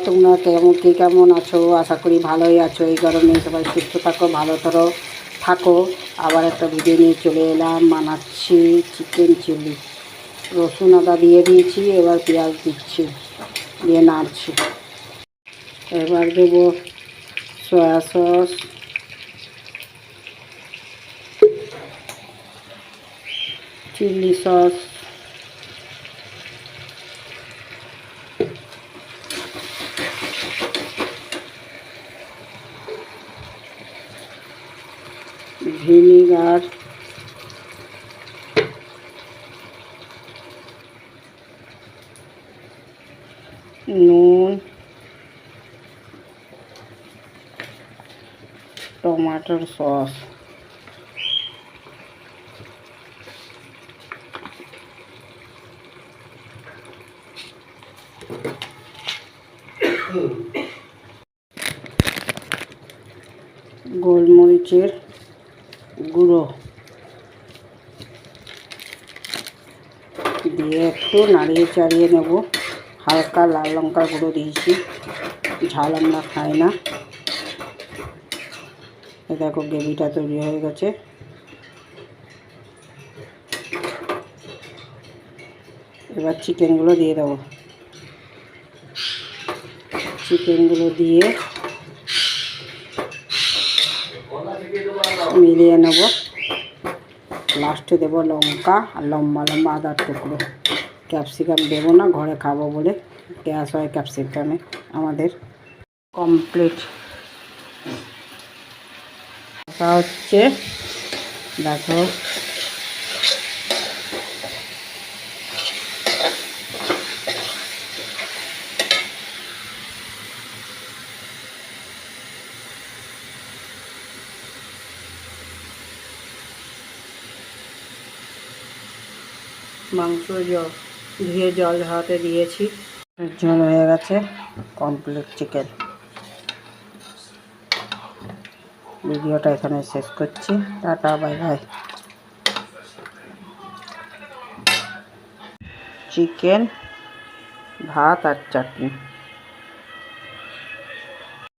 তোমরা কেমন আছো? আশা করি ভালোই আছো। এই গরমে সবাই সুস্থ থাকো, ভালো থাকো। আবার একটা ভিডিও নিয়ে চলে এলাম। বানাচ্ছি চিকেন চিলি। রসুন আদা দিয়ে দিয়েছি, এবার পেঁয়াজ দিচ্ছি, দিয়ে নাড়ছি। এবার দেবো soya sauce, chilli sauce, vinegar, নুন, টমেটোর সস, গোলমরিচের গুঁড়ো দিয়ে একটু নাড়িয়ে চাড়িয়ে নেব। হালকা লাল লঙ্কার গুঁড়ো দিয়েছি, ঝাল আমরা খাই না। দেখো গ্রেভিটা তৈরি হয়ে গেছে। এবার চিকেনগুলো দিয়ে দেবো। চিকেনগুলো দিয়ে মিলিয়ে নেব। লাস্টে দেবো লঙ্কা আর লম্বা লম্বা আদার টুকরো। ক্যাপসিকাম দেবো না, ঘরে খাবো বলে গ্যাস হয় ক্যাপসিকামে। আমাদের কমপ্লিট হচ্ছে, দেখো। মাংস ধুয়ে জল ঝরাতে দিয়েছি, জল হয়ে গেছে। Complete chicken. ভিডিওটা এখানে শেষ করছি। Tata, bye bye. চিকেন, ভাত আর চাটনি।